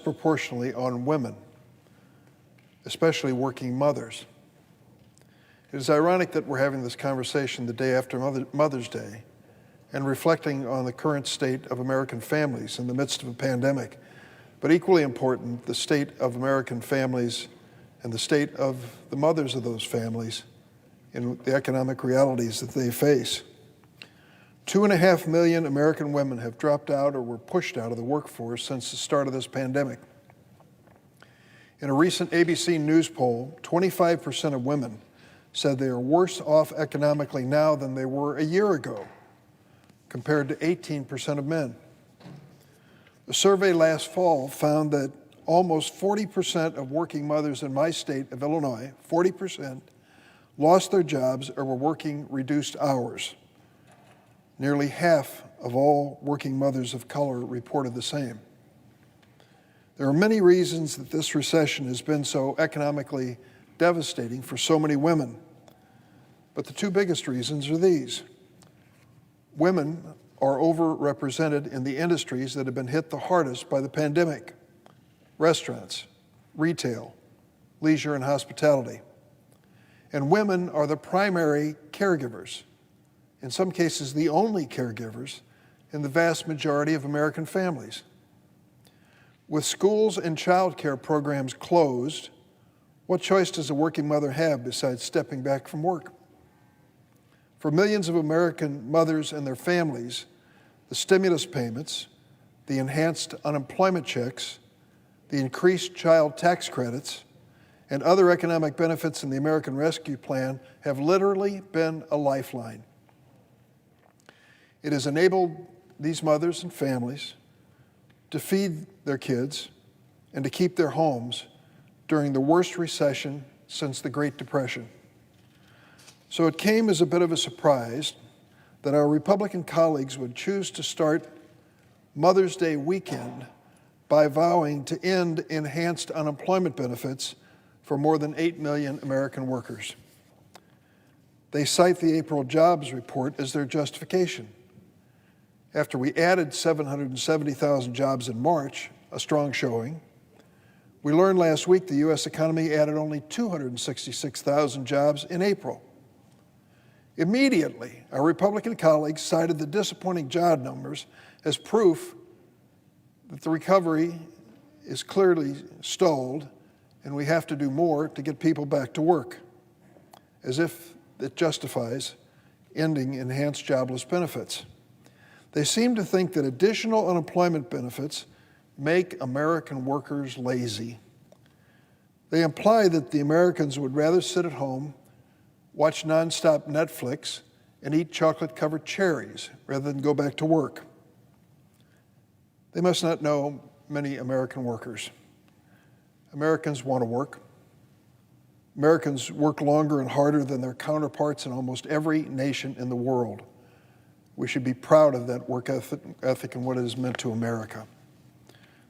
disproportionately on women, especially working mothers. It is ironic that we're having this conversation the day after Mother's Day and reflecting on the current state of American families in the midst of a pandemic. But equally important, the state of American families and the state of the mothers of those families in the economic realities that they face. 2.5 million American women have dropped out or were pushed out of the workforce since the start of this pandemic. In a recent ABC News poll, 25% of women said they are worse off economically now than they were a year ago, compared to 18% of men. The survey last fall found that almost 40% of working mothers in my state of Illinois, 40%, lost their jobs or were working reduced hours. Nearly half of all working mothers of color reported the same. There are many reasons that this recession has been so economically devastating for so many women, but the two biggest reasons are these. Women are overrepresented in the industries that have been hit the hardest by the pandemic: restaurants, retail, leisure, and hospitality. And women are the primary caregivers, in some cases the only caregivers, in the vast majority of American families. With schools and child care programs closed, what choice does a working mother have besides stepping back from work? For millions of American mothers and their families, the stimulus payments, the enhanced unemployment checks, the increased child tax credits, and other economic benefits in the American Rescue Plan have literally been a lifeline. It has enabled these mothers and families to feed their kids and to keep their homes during the worst recession since the Great Depression. So it came as a bit of a surprise that our Republican colleagues would choose to start Mother's Day weekend by vowing to end enhanced unemployment benefits for more than 8 million American workers. They cite the April jobs report as their justification. After we added 770,000 jobs in March, a strong showing, we learned last week the U.S. economy added only 266,000 jobs in April. Immediately, our Republican colleagues cited the disappointing job numbers as proof that the recovery is clearly stalled and we have to do more to get people back to work, as if it justifies ending enhanced jobless benefits. They seem to think that additional unemployment benefits make American workers lazy. They imply that the Americans would rather sit at home, watch nonstop Netflix, and eat chocolate-covered cherries rather than go back to work. They must not know many American workers. Americans want to work. Americans work longer and harder than their counterparts in almost every nation in the world. We should be proud of that work ethic and what it has meant to America.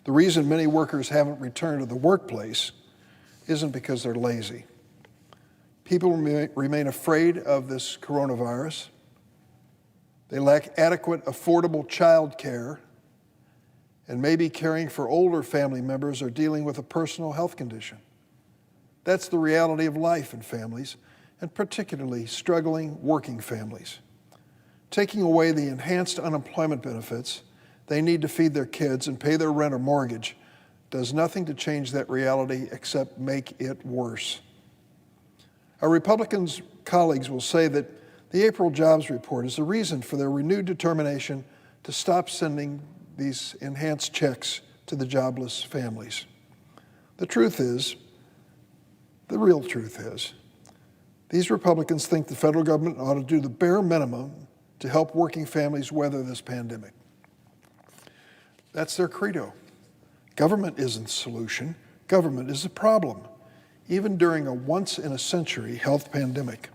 The reason many workers haven't returned to the workplace isn't because they're lazy. People remain afraid of this coronavirus. They lack adequate, affordable child care, and maybe caring for older family members or dealing with a personal health condition. That's the reality of life in families, and particularly struggling working families. Taking away the enhanced unemployment benefits they need to feed their kids and pay their rent or mortgage does nothing to change that reality except make it worse. Our Republican colleagues will say that the April jobs report is the reason for their renewed determination to stop sending these enhanced checks to the jobless families. The real truth is, these Republicans think the federal government ought to do the bare minimum to help working families weather this pandemic. That's their credo. Government isn't the solution. Government is the problem, even during a once-in-a-century health pandemic.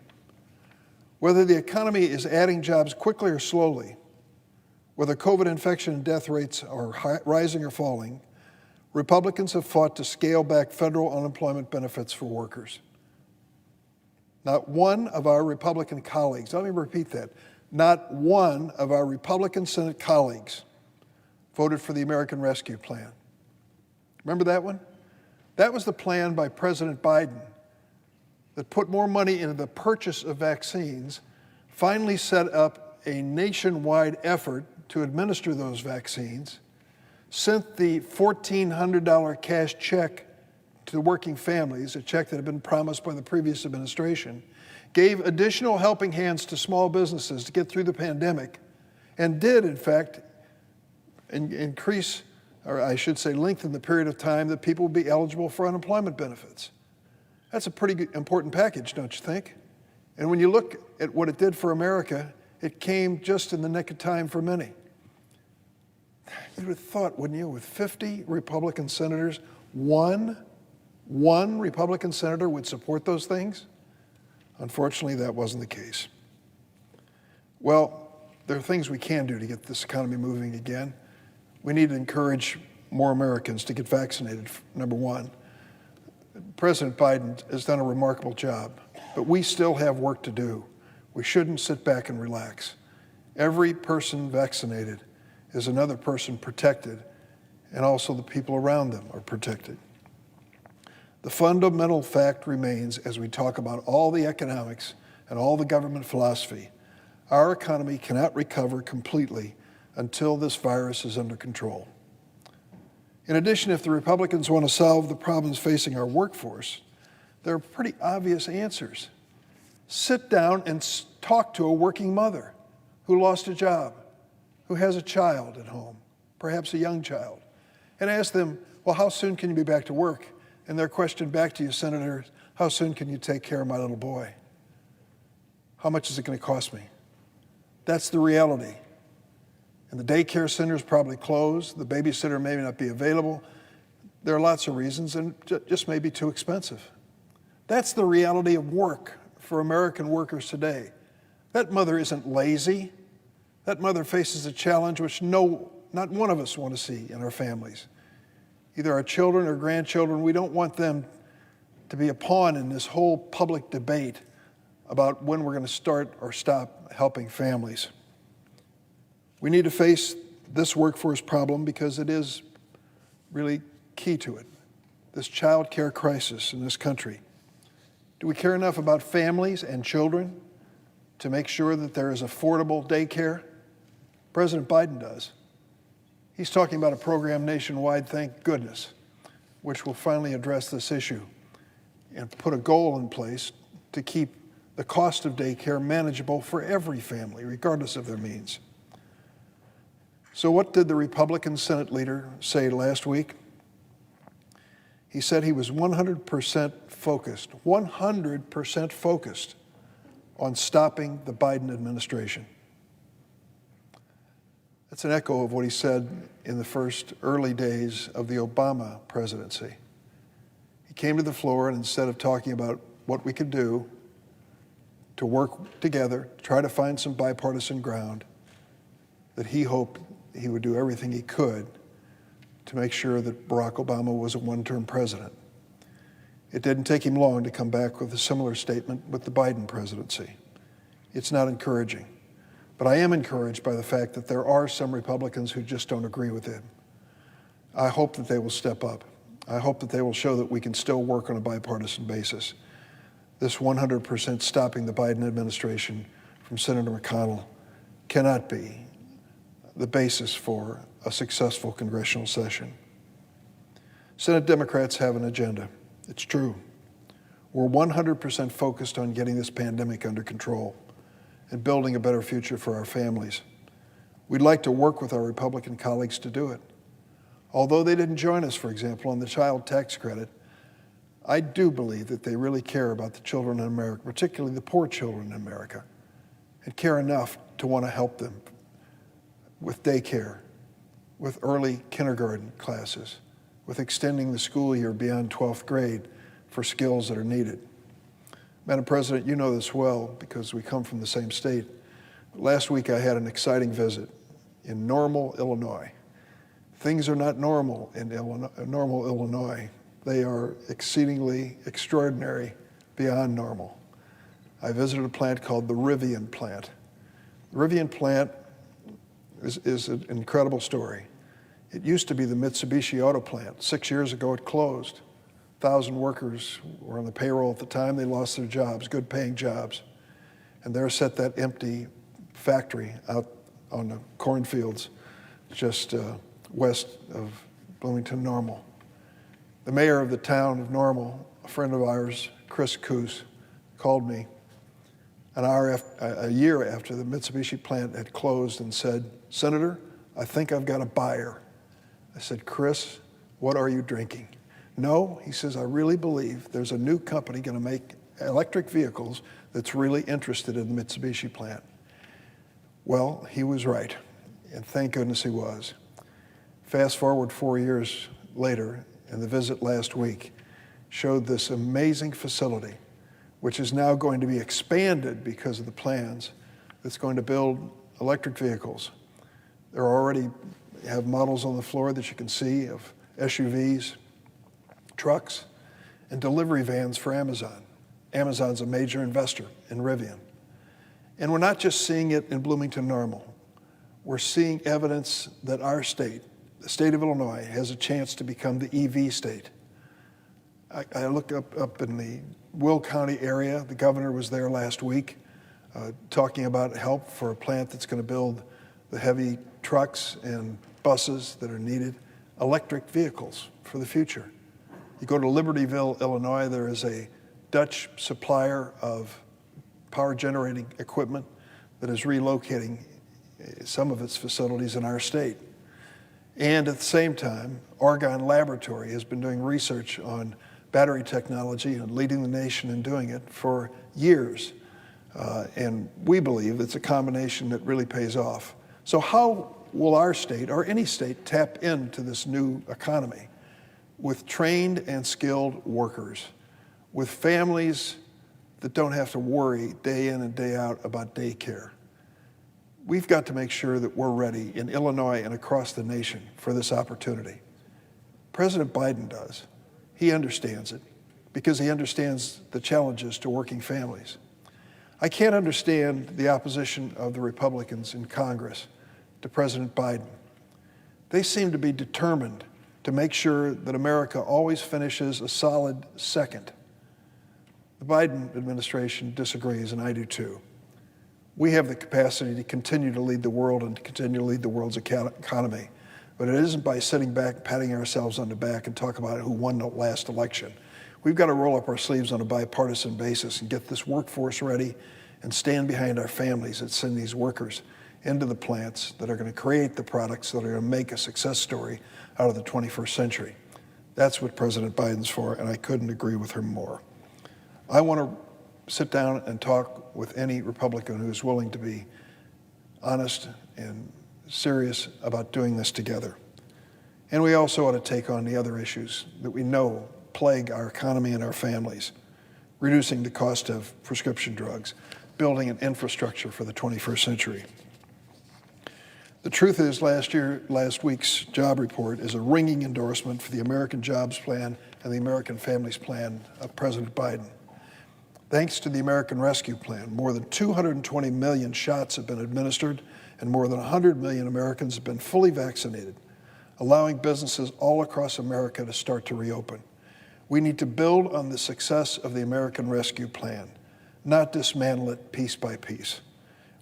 Whether the economy is adding jobs quickly or slowly, whether COVID infection and death rates are rising or falling, Republicans have fought to scale back federal unemployment benefits for workers. Not one of our Republican colleagues, let me repeat that, not one of our Republican Senate colleagues voted for the American Rescue Plan. Remember that one? That was the plan by President Biden that put more money into the purchase of vaccines, finally set up a nationwide effort to administer those vaccines, sent the $1,400 cash check to working families, a check that had been promised by the previous administration, gave additional helping hands to small businesses to get through the pandemic, and did, in fact, increase, or I should say lengthen the period of time that people would be eligible for unemployment benefits. That's a pretty important package, don't you think? And when you look at what it did for America, it came just in the nick of time for many. You would have thought, wouldn't you, with 50 Republican senators, one Republican senator would support those things? Unfortunately, that wasn't the case. Well, there are things we can do to get this economy moving again. We need to encourage more Americans to get vaccinated, number one. President Biden has done a remarkable job, but we still have work to do. We shouldn't sit back and relax. Every person vaccinated is another person protected, and also the people around them are protected. The fundamental fact remains, as we talk about all the economics and all the government philosophy, our economy cannot recover completely until this virus is under control. In addition, if the Republicans want to solve the problems facing our workforce, there are pretty obvious answers. Sit down and talk to a working mother who lost a job, who has a child at home, perhaps a young child, and ask them, well, how soon can you be back to work? And their question back to you, Senator, how soon can you take care of my little boy? How much is it going to cost me? That's the reality. And the daycare center is probably closed. The babysitter may not be available. There are lots of reasons, and just may be too expensive. That's the reality of work for American workers today. That mother isn't lazy. That mother faces a challenge which not one of us want to see in our families. Either our children or grandchildren, we don't want them to be a pawn in this whole public debate about when we're going to start or stop helping families. We need to face this workforce problem because it is really key to it, this child care crisis in this country. Do we care enough about families and children to make sure that there is affordable daycare? President Biden does. He's talking about a program nationwide, thank goodness, which will finally address this issue and put a goal in place to keep the cost of daycare manageable for every family, regardless of their means. So what did the Republican Senate leader say last week? He said he was 100% focused on stopping the Biden administration. That's an echo of what he said in the first early days of the Obama presidency. He came to the floor, and instead of talking about what we could do to work together, try to find some bipartisan ground, that he hoped he would do everything he could to make sure that Barack Obama was a one-term president. It didn't take him long to come back with a similar statement with the Biden presidency. It's not encouraging. But I am encouraged by the fact that there are some Republicans who just don't agree with him. I hope that they will step up. I hope that they will show that we can still work on a bipartisan basis. This 100% stopping the Biden administration from Senator McConnell cannot be the basis for a successful congressional session. Senate Democrats have an agenda. It's true. We're 100% focused on getting this pandemic under control and building a better future for our families. We'd like to work with our Republican colleagues to do it. Although they didn't join us, for example, on the child tax credit, I do believe that they really care about the children in America, particularly the poor children in America, and care enough to want to help them with daycare, with early kindergarten classes, with extending the school year beyond 12th grade for skills that are needed. Madam President, you know this well because we come from the same state. Last week I had an exciting visit in Normal, Illinois. Things are not normal in Normal, Illinois. They are exceedingly extraordinary, beyond normal. I visited a plant called the Rivian plant. The Rivian plant is an incredible story. It used to be the Mitsubishi auto plant. 6 years ago, it closed. 1,000 workers were on the payroll at the time. They lost their jobs, good paying jobs. And there sat that empty factory out on the cornfields just west of Bloomington Normal. The mayor of the town of Normal, a friend of ours, Chris Coos, called me a year after the Mitsubishi plant had closed and said, "Senator, I think I've got a buyer." I said, "Chris, what are you drinking?" "No," he says, "I really believe there's a new company going to make electric vehicles that's really interested in the Mitsubishi plant." Well, he was right, and thank goodness he was. Fast forward 4 years later, and the visit last week showed this amazing facility, which is now going to be expanded because of the plans, that's going to build electric vehicles. There already have models on the floor that you can see of SUVs, trucks, and delivery vans for Amazon. Amazon's a major investor in Rivian. And we're not just seeing it in Bloomington Normal. We're seeing evidence that our state, the state of Illinois, has a chance to become the EV state. I look up in the Will County area. The governor was there last week talking about help for a plant that's going to build the heavy trucks and buses that are needed, electric vehicles for the future. You go to Libertyville, Illinois, there is a Dutch supplier of power generating equipment that is relocating some of its facilities in our state. And at the same time, Argonne Laboratory has been doing research on battery technology and leading the nation in doing it for years. And we believe it's a combination that really pays off. So how will our state, or any state, tap into this new economy? With trained and skilled workers, with families that don't have to worry day in and day out about daycare. We've got to make sure that we're ready in Illinois and across the nation for this opportunity. President Biden does. He understands it because he understands the challenges to working families. I can't understand the opposition of the Republicans in Congress to President Biden. They seem to be determined to make sure that America always finishes a solid second. The Biden administration disagrees, and I do too. We have the capacity to continue to lead the world and to continue to lead the world's economy. But it isn't by sitting back, patting ourselves on the back and talk about who won the last election. We've got to roll up our sleeves on a bipartisan basis and get this workforce ready and stand behind our families that send these workers into the plants that are going to create the products that are going to make a success story out of the 21st century. That's what President Biden's for, and I couldn't agree with her more. I want to sit down and talk with any Republican who's willing to be honest and serious about doing this together. And we also ought to take on the other issues that we know plague our economy and our families, reducing the cost of prescription drugs, building an infrastructure for the 21st century. The truth is, last week's job report is a ringing endorsement for the American Jobs Plan and the American Families Plan of President Biden. Thanks to the American Rescue Plan, more than 220 million shots have been administered and more than 100 million Americans have been fully vaccinated, allowing businesses all across America to start to reopen. We need to build on the success of the American Rescue Plan, not dismantle it piece by piece.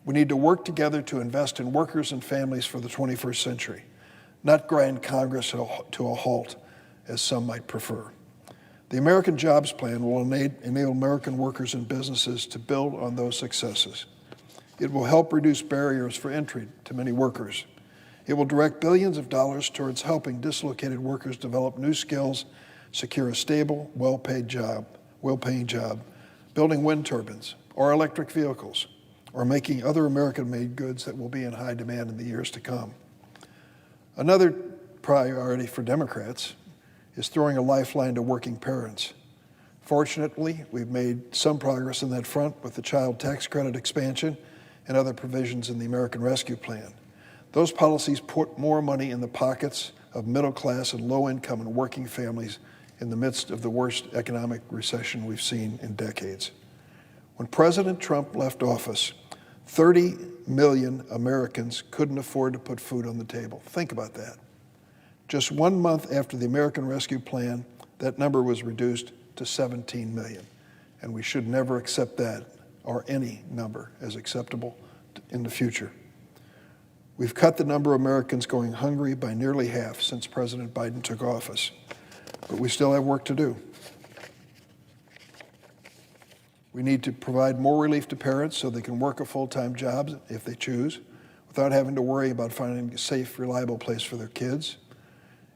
We need to work together to invest in workers and families for the 21st century, not grind Congress to a halt, as some might prefer. The American Jobs Plan will enable American workers and businesses to build on those successes. It will help reduce barriers for entry to many workers. It will direct billions of dollars towards helping dislocated workers develop new skills, secure a stable, well-paying job, building wind turbines or electric vehicles, or making other American-made goods that will be in high demand in the years to come. Another priority for Democrats is throwing a lifeline to working parents. Fortunately, we've made some progress on that front with the child tax credit expansion and other provisions in the American Rescue Plan. Those policies put more money in the pockets of middle-class and low-income and working families in the midst of the worst economic recession we've seen in decades. When President Trump left office, 30 million Americans couldn't afford to put food on the table. Think about that. Just 1 month after the American Rescue Plan, that number was reduced to 17 million. And we should never accept that or any number as acceptable in the future. We've cut the number of Americans going hungry by nearly half since President Biden took office, but we still have work to do. We need to provide more relief to parents so they can work a full-time job if they choose, without having to worry about finding a safe, reliable place for their kids.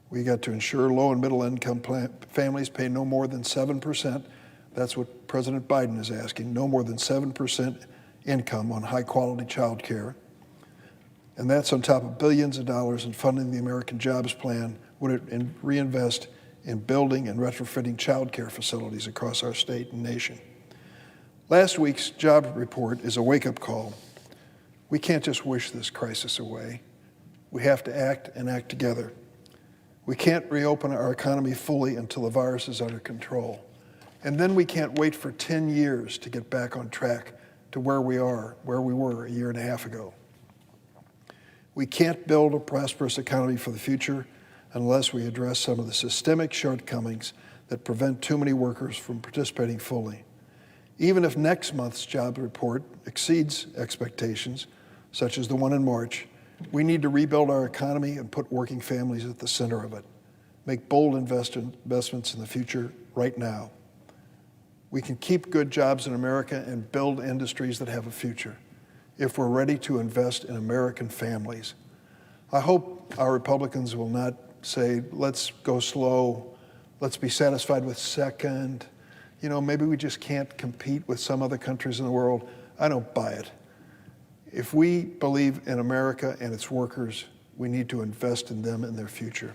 We got to ensure low and middle income families pay no more than 7%. That's what President Biden is asking, no more than 7% income on high quality child care. And that's on top of billions of dollars in funding the American Jobs Plan, would it reinvest in building and retrofitting child care facilities across our state and nation. Last week's job report is a wake-up call. We can't just wish this crisis away. We have to act and act together. We can't reopen our economy fully until the virus is under control. And then we can't wait for 10 years to get back on track to where we were a year and a half ago. We can't build a prosperous economy for the future unless we address some of the systemic shortcomings that prevent too many workers from participating fully. Even if next month's job report exceeds expectations, such as the one in March, we need to rebuild our economy and put working families at the center of it. Make bold investments in the future right now. We can keep good jobs in America and build industries that have a future if we're ready to invest in American families. I hope our Republicans will not say, let's go slow, let's be satisfied with second. You know, maybe we just can't compete with some other countries in the world. I don't buy it. If we believe in America and its workers, we need to invest in them and their future.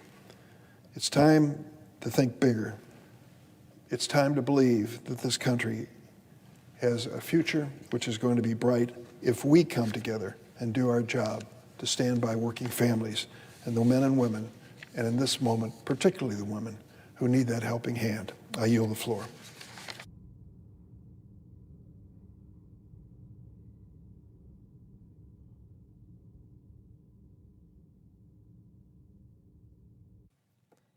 It's time to think bigger. It's time to believe that this country has a future which is going to be bright if we come together and do our job to stand by working families and the men and women, and in this moment, particularly the women, who need that helping hand. I yield the floor.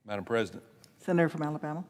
Madam President. Senator from Alabama.